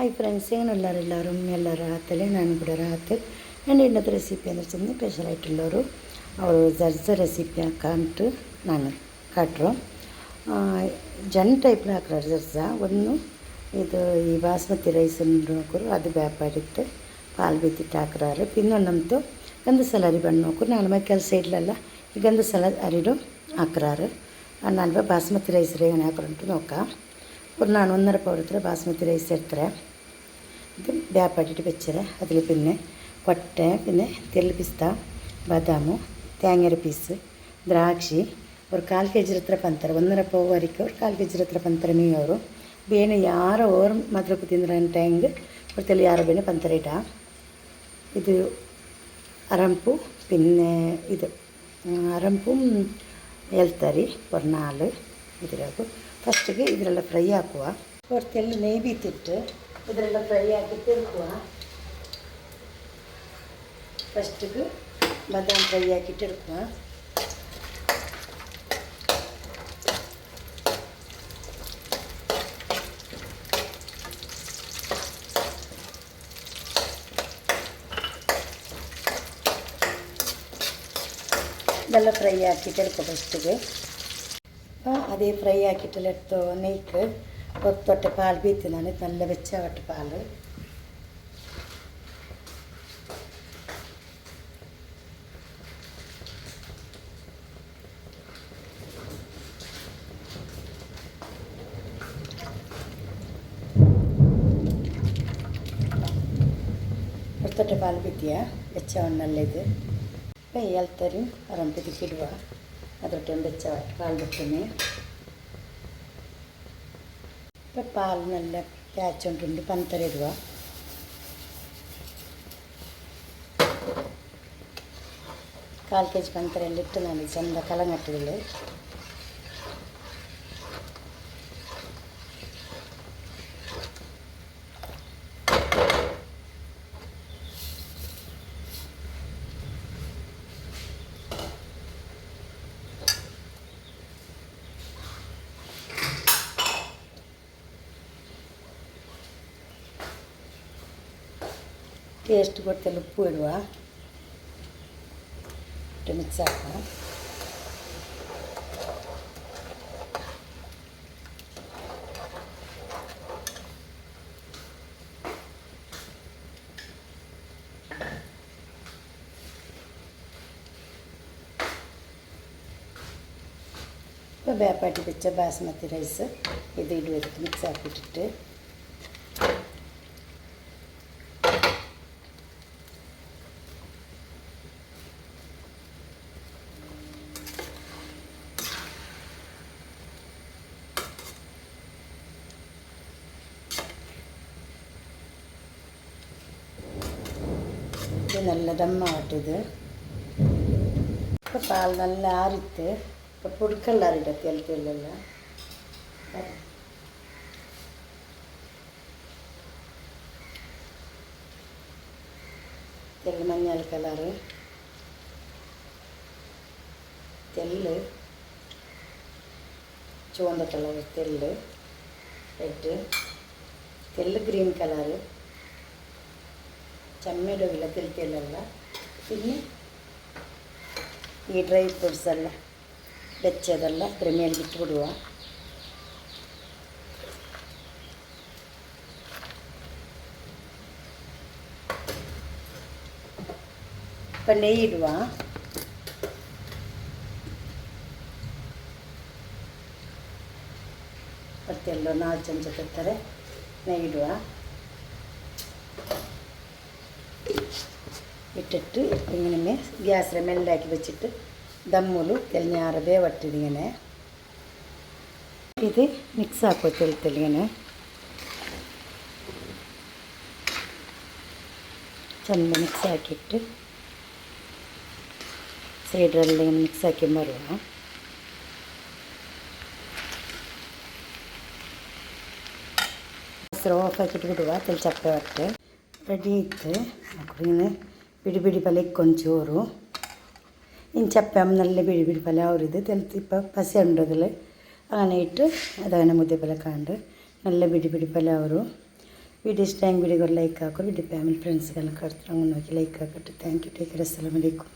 Hi friends, ಎಲ್ಲರೂ ರಾತ್ರಿ ನಾನು ಕೂಡ ರಾತ್ರಿ ನಾನು ಇನ್ನೊಂದು ರೆಸಿಪಿ ಅಂದರೆ ಚೆಂದ ಸ್ಪೆಷಲ್ ಆയിട്ടുള്ളವರು ಅವರು ಜರ್ಜ ರೆಸಿಪಿ ಹಾಕಂಟು ನಾನು ಕಾಟ್ರು ಜನ್ ಟೈಪ್ಲ ಹಾಕ್ರ ಜರ್ಜ ಒಂದು ಇದು ಈ ಬಾಸ್ಮತಿ ರೈಸ್ ನೋಕರು ಅದು ಬೇಪಾಡಿಟ್ಟು ಪಾಲು ಬಿತ್ತಿಟ್ಟು ಹಾಕ್ರಾರು ಇನ್ನೊಂದಂತೂ ಗಂಧ ಸಲ ಅರಿ ಬಣ್ಣ ನೋಕರು ನಾನು ಮೈ ಕೆಲಸ ಇಡ್ಲಲ್ಲ ಈ ಗಂಧ ಸಲ ಅರಿಡು ಹಾಕ್ರಾರು ನಾನು ಬಾಸ್ಮತಿ ರೈಸ್ ರೇಗಣೆ ಹಾಕ್ರಂಟು ನೋಕ ഒരു 1.5 പൗഡർ ബാസ്മതി റൈസ് എടുത്തേ ഇത് വേപ്പാട്ടിട്ട് വെച്ചേ അതിൽ പിന്നെ കൊട്ട പിന്നെ തെല്ല് പിസ്ത ബദാമു തേങ്ങര പീസ് ದ್ರಾಕ್ಷಿ ഒരു 1/4 kg ಹತ್ರ ಪಂತರ 1.5 ಪೌ ವರೆಗೆ ഒരു 1/4 kg ಹತ್ರ ಪಂತರ ಮೀಯವರು ಬೇನೆ ಯಾರ ಓರ್ ಮಾತ್ರ ತಿಂದ್ರೆ ಟೈಂಗ್ ഒരു തെല്ല് ಯಾರ ಬೇನೆ ಪಂತರ ಇಡ ಇದು ಅರಂಪು പിന്നെ ಇದು ಅರಂಪು ಎಲ್ತರಿ ഒരു 4 ഇതിലേക്ക് ಫಸ್ಟಿಗೆ ಇದರೆಲ್ಲ ಫ್ರೈ ಹಾಕುವ ಹೊರತೆಲ್ಲ ನೆಯ್ ಬೀತಿಟ್ಟು ಇದರೆಲ್ಲ ಫ್ರೈ ಹಾಕಿ ತಿರುಗುವ ಫಸ್ಟಿಗೆ ಬಾದಾಮ್ ಫ್ರೈ ಹಾಕಿ ತಿರುಗುವ ಇದೆಲ್ಲ ಫ್ರೈ ಹಾಕಿ ತಿರುಗು ಫಸ್ಟಿಗೆ അതേ ഫ്രൈ ആക്കിയിട്ടെടുത്ത് നെയ്ക്ക് തൊട്ട് പാൽ ബീത്തുന്നതാണ് നല്ല വെച്ചവട്ട് പാൽ തൊട്ട് പാൽ ബീത്തിയ വെച്ചവണ്ണം നല്ല ഇത് ഇപ്പം ഏൽത്തരും അറമ്പതിക്കിടുക അതൊട്ടും വെച്ച പാൽ വെക്കുന്നേ ഇപ്പം പാൽ നല്ല കാച്ചുകൊണ്ടുണ്ട് പന്തര ഇടുക കാൽ kg പന്തരെല്ലാം ഇട്ട് നല്ല ചെണ്ട കലങ്ങട്ടുകൾ ಟೇಸ್ಟ್ ಕೊಡ್ತೆಲ್ಲ ಉಪ್ಪು ಇಡುವ ಮಿಕ್ಸ್ ಹಾಕುವ ഇപ്പോൾ വേപ്പാട്ടി വെച്ച ബാസ്മതി റൈസ് ഇത് ഇടുവരുത്ത് മിക്സ് ആക്കിയിട്ടിട്ട് ഇത് നല്ല ദമ്മാവട്ടിത് ഇപ്പോൾ പാൽ നല്ല ആറിത്ത് ഇപ്പോൾ പുടുക്കല്ലാറിട്ട തെല്ലെല്ലാം തെല്ല് മഞ്ഞൾ കളറ് തെല്ല് ചുവന്ന കളർ തെല്ല് റെഡ് തെല്ല് ഗ്രീൻ കളറ് ചമ്മയുടെ വിലത്തിരിക്കലല്ല പിന്നെ ഈ ഡ്രൈ ഫ്രൂട്ട്സ് എല്ലാം വെച്ചതെല്ലാം ക്രിമിയാക്കി ഇട്ട് വിടുക ഇപ്പം നെയ്യ് ഇടുക പത്തെല്ലോ 4 ചമച്ചത്ര നെയ്യ് ഇടുക ഇട്ടിട്ട് ഇങ്ങനെ ഗ്യാസിൽ മെല്ലാക്കി വെച്ചിട്ട് ദമ്മുಲು തെളിഞ്ഞാറ് വേവട്ടിങ്ങനെ ഇത് മിക്സ് ആക്കുക തെളിങ്ങനെ ചെണ്ട മിക്സ് ആക്കിയിട്ട് സൈഡിലെല്ലാം ഇങ്ങനെ മിക്സ് ആക്കി മറുക ഓഫ് ആക്കിയിട്ട് വിടുക തെളിച്ചപ്പ വട്ട് ರೆಡಿ ಇತ್ತು ಇನ್ನು ಬಿಡಿ ಬಿಡಿ ಪಲ್ಯ ಕೊಂಚೂರು ಇನ್ನು ಚಪ್ಪೆ നല്ല ಬಿಡಿ ಬಿಡಿ ಪಲ್ಯ ಅವರಿದ್ದು ತೆಲ್ತು ಇಪ್ಪ ಪಸೆ ಉಂಡೋದಿಲ್ಲ അങ്ങനെ ഇട്ട് അതങ്ങനെ മുദ്ദപ്പല കാണ്ട് നല്ല പിടി പിടി പല ಅವರು വീഡിയോ ഇഷ്ടമെങ്കിൽ വീഡിയോ ലൈക്ക് ആക്കും, വീഡിയോ ഫാമിലി ഫ്രണ്ട്സുകളെ കടത്തിറങ്ങി നോക്കി ലൈക്ക് ആക്കട്ടെ. Thank you. Take care. അസ്സലാമു അലൈക്കും.